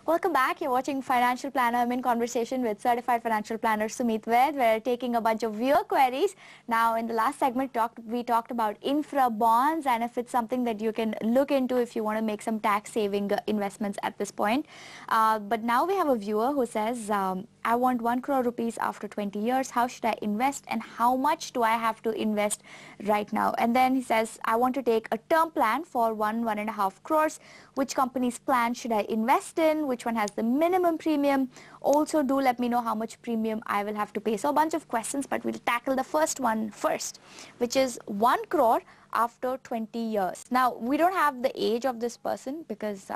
Welcome back. You're watching Financial Planner. I'm in conversation with Certified Financial Planner Sumit Vaid. We're taking a bunch of viewer queries. Now, in the last segment, we talked about infra bonds and if it's something that you can look into if you want to make some tax-saving investments at this point. But now we have a viewer who says, I want 1 crore rupees after 20 years. How should I invest and how much do I have to invest right now? And then he says, I want to take a term plan for 1.5 crores. Which company's plan should I invest in? Which one has the minimum premium? Also, do let me know how much premium I will have to pay. So a bunch of questions, but we'll tackle the first one first, which is 1 crore after 20 years. Now, we don't have the age of this person because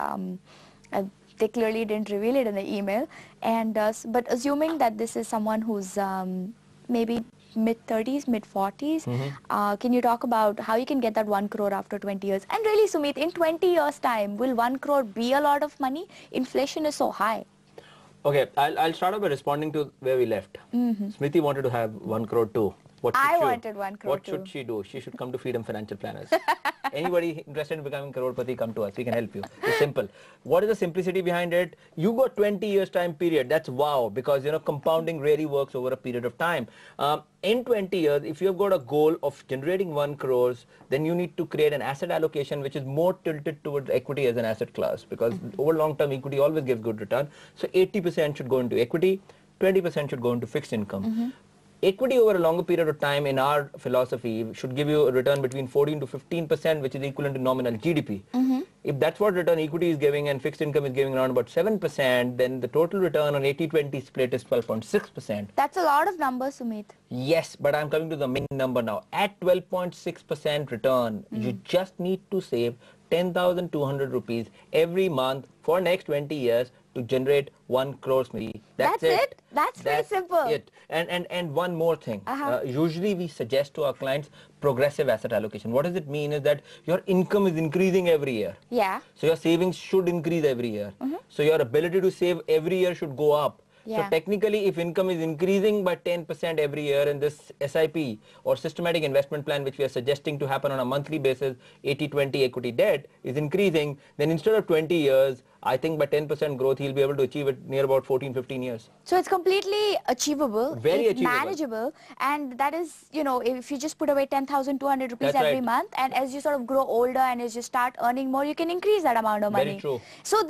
they clearly didn't reveal it in the email. And but assuming that this is someone who's maybe mid-30s, mid-40s, can you talk about how you can get that 1 crore after 20 years? And really, Sumit, in 20 years' time, will 1 crore be a lot of money? Inflation is so high. Okay, I'll start off by responding to where we left. Smriti wanted to have 1 crore too. I wanted 1 crore What should she do? She should come to Freedom Financial Planners. Anybody interested in becoming crorepati, come to us. We can help you. It's simple. What is the simplicity behind it? You got 20 years time period. That's wow, because compounding really works over a period of time. In 20 years, if you've got a goal of generating 1 crores, then you need to create an asset allocation which is more tilted towards equity as an asset class, because over long-term equity always gives good return. So 80% should go into equity, 20% should go into fixed income. Equity over a longer period of time in our philosophy should give you a return between 14 to 15%, which is equivalent to nominal GDP. If that's what return equity is giving and fixed income is giving around about 7%, then the total return on 80-20 split is 12.6%. That's a lot of numbers, Sumit. Yes, but I'm coming to the main number now. At 12.6% return, you just need to save 10,200 rupees every month for next 20 years to generate 1 crore. That's it? That's very simple. It. And one more thing. Usually we suggest to our clients progressive asset allocation. What does it mean is that your income is increasing every year. Yeah. So your savings should increase every year. So your ability to save every year should go up. Yeah. So technically, if income is increasing by 10% every year in this SIP or systematic investment plan, which we are suggesting to happen on a monthly basis, 80-20 equity debt is increasing, then instead of 20 years, I think by 10% growth, he'll be able to achieve it near about 14-15 years. So it's completely achievable, very achievable, manageable, and that is, if you just put away 10,200 rupees That's every right. month, and as you sort of grow older and as you start earning more, you can increase that amount of money. Very true. So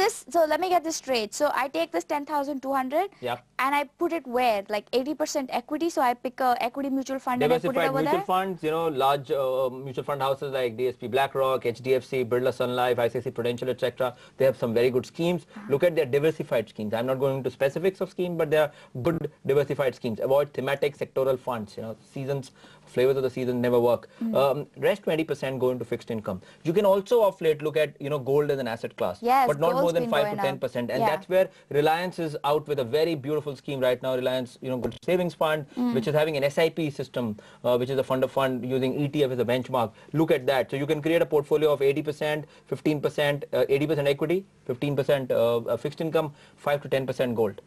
let me get this straight. So I take this 10,200 and I put it where? Like 80% equity, so I pick a equity mutual fund and I put it over mutual there? funds, large mutual fund houses like DSP BlackRock, HDFC, Birla Sun Life, ICICI Prudential, etc. They have some very good schemes. Look at their diversified schemes. I'm not going into specifics of schemes, but they are good diversified schemes. Avoid thematic sectoral funds. Seasons, flavors of the season never work. Rest 20% go into fixed income. You can also of late look at gold as an asset class, yes, but not more than 5 to 10%. And that's where Reliance is out with a very beautiful scheme right now. Reliance, Gold Savings Fund, which is having an SIP system, which is a fund of fund using ETF as a benchmark. Look at that. So you can create a portfolio of 80%, 15%, 80% equity, 15% fixed income, 5 to 10% gold.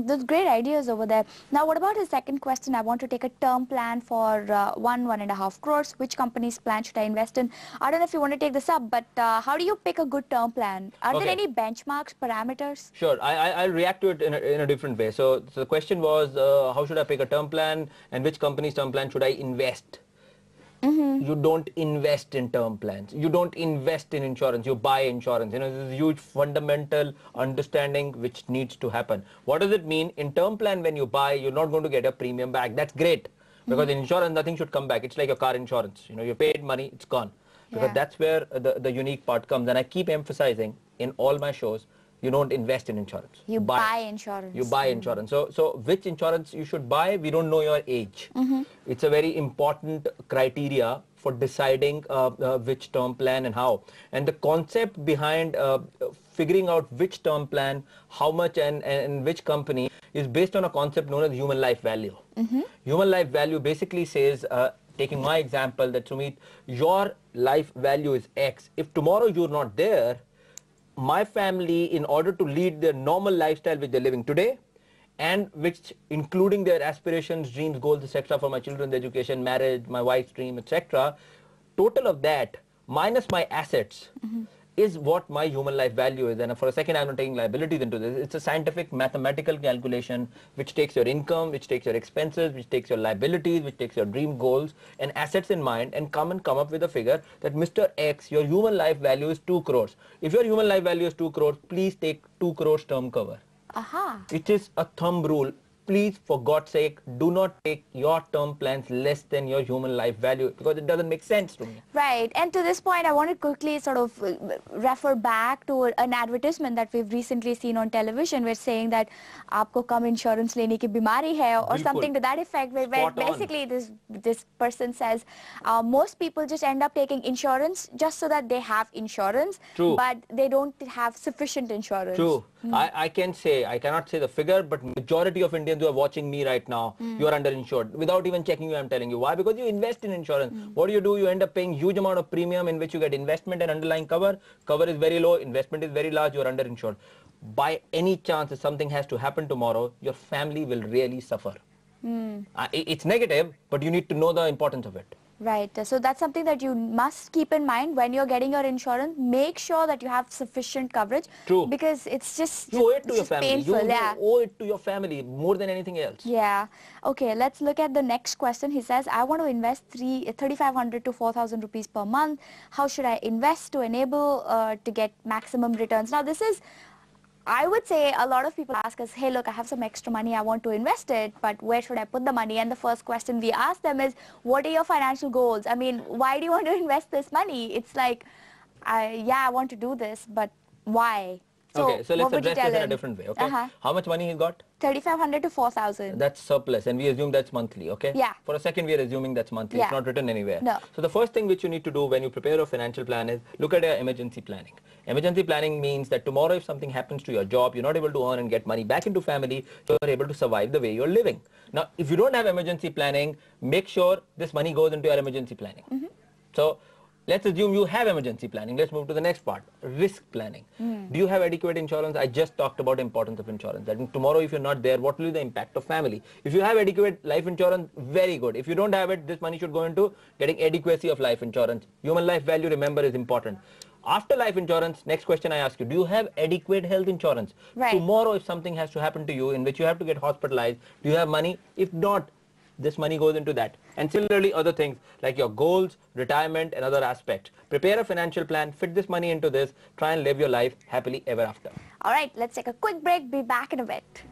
Those great ideas over there. Now, what about his second question? I want to take a term plan for 1.5 crores. Which company's plan should I invest in? I don't know if you want to take this up, but how do you pick a good term plan? Are there any benchmarks, parameters? Sure. I'll react to it in a different way. So the question was, how should I pick a term plan and which company's term plan should I invest? You don't invest in term plans. You don't invest in insurance. You buy insurance. This is a huge fundamental understanding which needs to happen. What does it mean? In term plan, when you buy, you're not going to get a premium back. That's great. Because in insurance, nothing should come back. It's like a car insurance. You paid money, it's gone. Because that's where the unique part comes. And I keep emphasizing in all my shows, you don't invest in insurance. You buy insurance. You buy insurance. So which insurance you should buy, we don't know your age. It's a very important criteria for deciding which term plan and how. And the concept behind figuring out which term plan, how much and which company is based on a concept known as human life value. Human life value basically says, taking my example, that Sumit, your life value is X. If tomorrow you're not there, my family, in order to lead their normal lifestyle which they're living today, and which including their aspirations, dreams, goals, etc. for my children's education, marriage, my wife's dream, etc. Total of that minus my assets is what my human life value is. And for a second, I'm not taking liabilities into this. It's a scientific mathematical calculation which takes your income, which takes your expenses, which takes your liabilities, which takes your dream goals and assets in mind, and come up with a figure that Mr. X, your human life value is 2 crores. If your human life value is 2 crores, please take 2 crores term cover. Aha. It is a thumb rule. Please, for God's sake, do not take your term plans less than your human life value, because it doesn't make sense to me. Right. And to this point, I want to quickly sort of refer back to an advertisement that we've recently seen on television, where saying that आपको कम insurance लेने की बीमारी है, or something to that effect, where basically this person says most people just end up taking insurance just so that they have insurance. True. But they don't have sufficient insurance. True. I cannot say the figure, but majority of Indians who are watching me right now, you are underinsured. Without even checking you, I'm telling you. Why? Because you invest in insurance. What do? You end up paying huge amount of premium in which you get investment and underlying cover. Cover is very low, investment is very large, you are underinsured. By any chance, if something has to happen tomorrow, your family will really suffer. It's negative, but you need to know the importance of it. Right. So that's something that you must keep in mind when you're getting your insurance. Make sure that you have sufficient coverage. True. Because it's just you owe it to your family. Painful, you owe it to your family more than anything else. Yeah. Okay, let's look at the next question. He says, I want to invest 3,500 to 4,000 rupees per month. How should I invest to enable to get maximum returns? Now, this is, I would say, a lot of people ask us, hey, look, I have some extra money, I want to invest it, but where should I put the money? And the first question we ask them is, what are your financial goals? I mean, why do you want to invest this money? It's like, yeah, I want to do this, but why? So okay, so let's address this in a different way, okay? How much money he got? 3,500 to 4,000. That's surplus, and we assume that's monthly, okay? Yeah. For a second, we are assuming that's monthly. Yeah. It's not written anywhere. No. So the first thing which you need to do when you prepare a financial plan is look at your emergency planning. Emergency planning means that tomorrow if something happens to your job, you're not able to earn and get money back into family, you're able to survive the way you're living. Now, if you don't have emergency planning, make sure this money goes into your emergency planning. So, let's assume you have emergency planning. Let's move to the next part, risk planning. Do you have adequate insurance? I just talked about the importance of insurance. That tomorrow if you're not there, what will be the impact of family? If you have adequate life insurance, very good. If you don't have it, this money should go into getting adequacy of life insurance. Human life value, remember, is important. After life insurance, next question I ask you, do you have adequate health insurance? Right. Tomorrow if something has to happen to you in which you have to get hospitalized, do you have money? If not, this money goes into that. And similarly, other things like your goals, retirement, and other aspects. Prepare a financial plan, fit this money into this, try and live your life happily ever after. All right, let's take a quick break. Be back in a bit.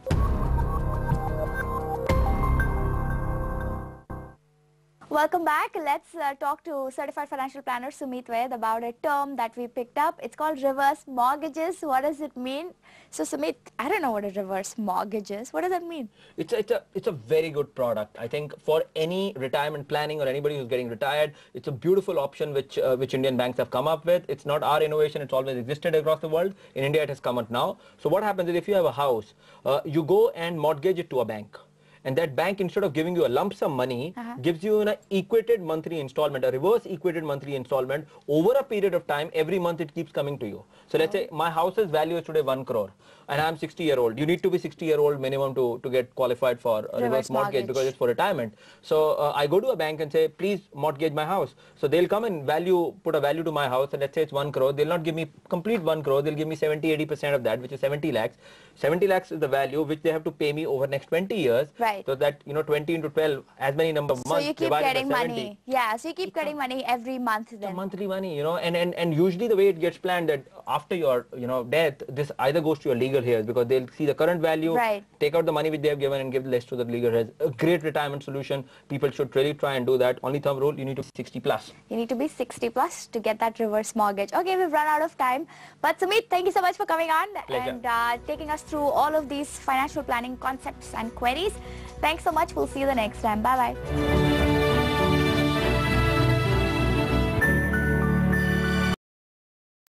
Welcome back. Let's talk to Certified Financial Planner Sumit Vaid about a term that we picked up. It's called reverse mortgages. What does it mean? So Sumit, I don't know what a reverse mortgage is. What does that mean? It's a very good product. I think for any retirement planning or anybody who's getting retired, it's a beautiful option which Indian banks have come up with. It's not our innovation. It's always existed across the world. In India, it has come out now. So what happens is if you have a house, you go and mortgage it to a bank. And that bank, instead of giving you a lump sum money, gives you an equated monthly installment, a reverse equated monthly installment. Over a period of time, every month it keeps coming to you. So let's say my house's value is today 1 crore and I'm 60-year-old. You need to be 60-year-old minimum to get qualified for a reverse mortgage because it's for retirement. So I go to a bank and say, please mortgage my house. So they'll come and put a value to my house, and let's say it's 1 crore. They'll not give me complete 1 crore. They'll give me 70-80% of that, which is 70 lakhs. 70 lakhs is the value which they have to pay me over next 20 years. Right. So that, 20 into 12, as many number of months. So you keep getting money. Yeah, so you keep getting money every month then. It's a monthly money, and usually the way it gets planned that after your, death, this either goes to your legal heirs because they'll see the current value, take out the money which they have given and give the rest to the legal heirs. A great retirement solution. People should really try and do that. Only thumb rule, you need to be 60 plus. You need to be 60 plus to get that reverse mortgage. Okay, we've run out of time. But Sumit, thank you so much for coming on and taking us through all of these financial planning concepts and queries. Thanks so much. We'll see you the next time. Bye-bye.